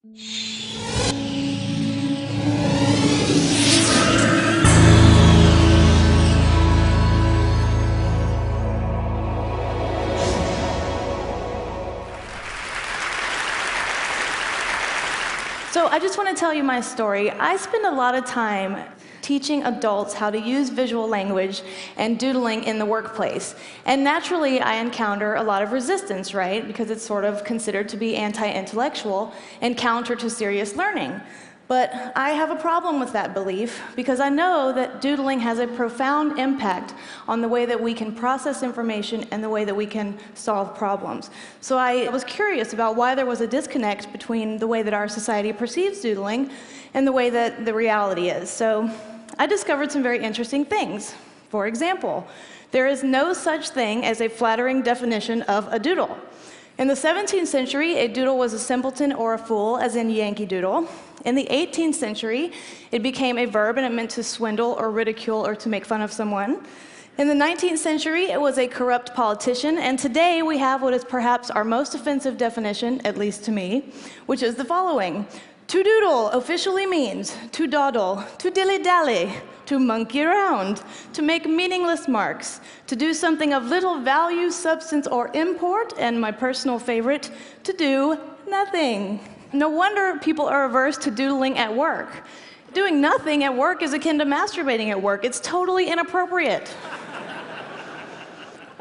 So I just want to tell you my story. I spend a lot of time teaching adults how to use visual language and doodling in the workplace. And naturally, I encounter a lot of resistance, right? Because it's sort of considered to be anti-intellectual and counter to serious learning. But I have a problem with that belief because I know that doodling has a profound impact on the way that we can process information and the way that we can solve problems. So I was curious about why there was a disconnect between the way that our society perceives doodling and the way that the reality is. So I discovered some very interesting things. For example, there is no such thing as a flattering definition of a doodle. In the 17th century, a doodle was a simpleton or a fool, as in Yankee Doodle. In the 18th century, it became a verb and it meant to swindle or ridicule or to make fun of someone. In the 19th century, it was a corrupt politician, and today we have what is perhaps our most offensive definition, at least to me, which is the following. To doodle officially means to dawdle, to dilly-dally, to monkey around, to make meaningless marks, to do something of little value, substance, or import, and my personal favorite, to do nothing. No wonder people are averse to doodling at work. Doing nothing at work is akin to masturbating at work. It's totally inappropriate.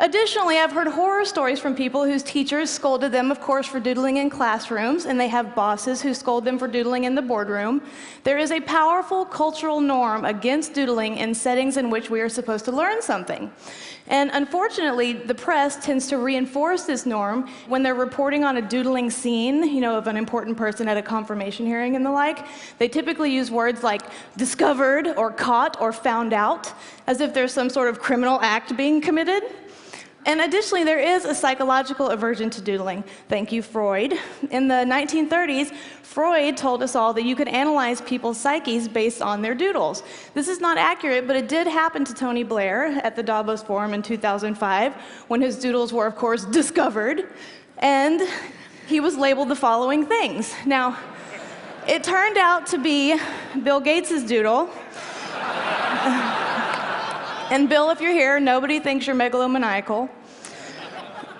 Additionally, I've heard horror stories from people whose teachers scolded them, of course, for doodling in classrooms, and they have bosses who scold them for doodling in the boardroom. There is a powerful cultural norm against doodling in settings in which we are supposed to learn something. And unfortunately, the press tends to reinforce this norm when they're reporting on a doodling scene, of an important person at a confirmation hearing and the like. They typically use words like discovered or caught or found out, as if there's some sort of criminal act being committed. And additionally, there is a psychological aversion to doodling. Thank you, Freud. In the 1930s, Freud told us all that you could analyze people's psyches based on their doodles. This is not accurate, but it did happen to Tony Blair at the Davos Forum in 2005, when his doodles were, of course, discovered, and he was labeled the following things. Now, it turned out to be Bill Gates' doodle. And Bill, if you're here, nobody thinks you're megalomaniacal.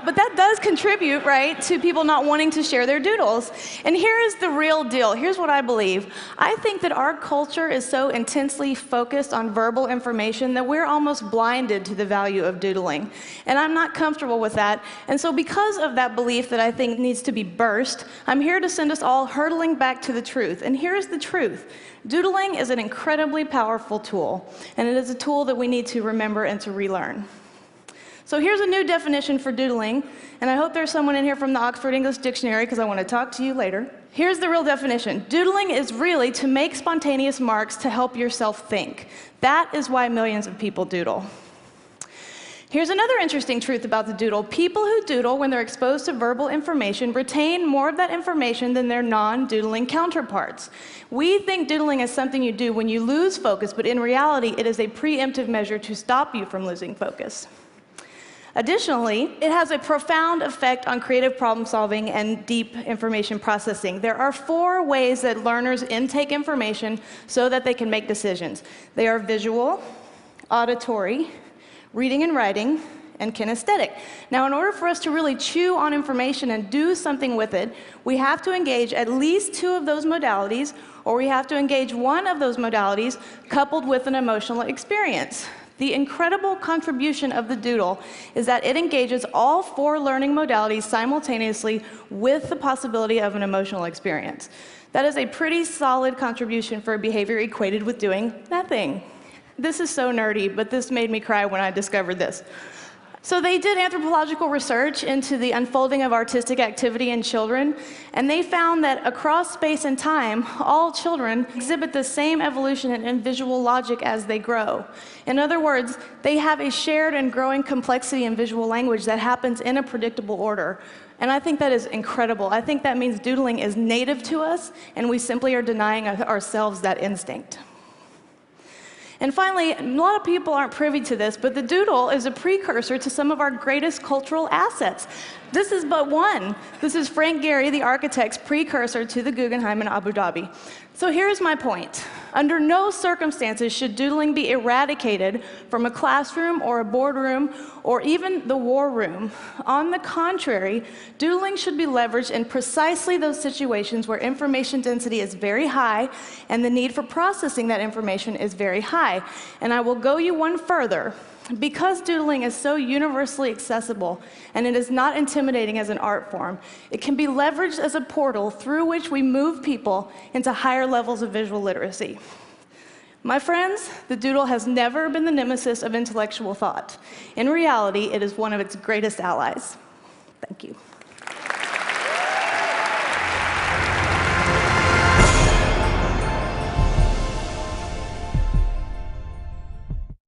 But that does contribute, right, to people not wanting to share their doodles. And here is the real deal. Here's what I believe. I think that our culture is so intensely focused on verbal information that we're almost blinded to the value of doodling. And I'm not comfortable with that. And so because of that belief that I think needs to be burst, I'm here to send us all hurtling back to the truth. And here's the truth. Doodling is an incredibly powerful tool, and it is a tool that we need to remember and to relearn. So here's a new definition for doodling, and I hope there's someone in here from the Oxford English Dictionary, because I want to talk to you later. Here's the real definition. Doodling is really to make spontaneous marks to help yourself think. That is why millions of people doodle. Here's another interesting truth about the doodle. People who doodle when they're exposed to verbal information retain more of that information than their non-doodling counterparts. We think doodling is something you do when you lose focus, but in reality, it is a preemptive measure to stop you from losing focus. Additionally, it has a profound effect on creative problem solving and deep information processing. There are 4 ways that learners intake information so that they can make decisions. They are visual, auditory, reading and writing, and kinesthetic. Now, in order for us to really chew on information and do something with it, we have to engage at least 2 of those modalities, or we have to engage 1 of those modalities coupled with an emotional experience. The incredible contribution of the doodle is that it engages all 4 learning modalities simultaneously with the possibility of an emotional experience. That is a pretty solid contribution for a behavior equated with doing nothing. This is so nerdy, but this made me cry when I discovered this. So they did anthropological research into the unfolding of artistic activity in children, and they found that across space and time, all children exhibit the same evolution in visual logic as they grow. In other words, they have a shared and growing complexity in visual language that happens in a predictable order. And I think that is incredible. I think that means doodling is native to us, and we simply are denying ourselves that instinct. And finally, a lot of people aren't privy to this, but the doodle is a precursor to some of our greatest cultural assets. This is but one. This is Frank Gehry, the architect's precursor to the Guggenheim in Abu Dhabi. So here's my point. Under no circumstances should doodling be eradicated from a classroom or a boardroom or even the war room. On the contrary, doodling should be leveraged in precisely those situations where information density is very high and the need for processing that information is very high. And I will go you one further. Because doodling is so universally accessible and it is not intimidating as an art form, it can be leveraged as a portal through which we move people into higher levels of visual literacy. My friends, the doodle has never been the nemesis of intellectual thought. In reality, it is one of its greatest allies. Thank you.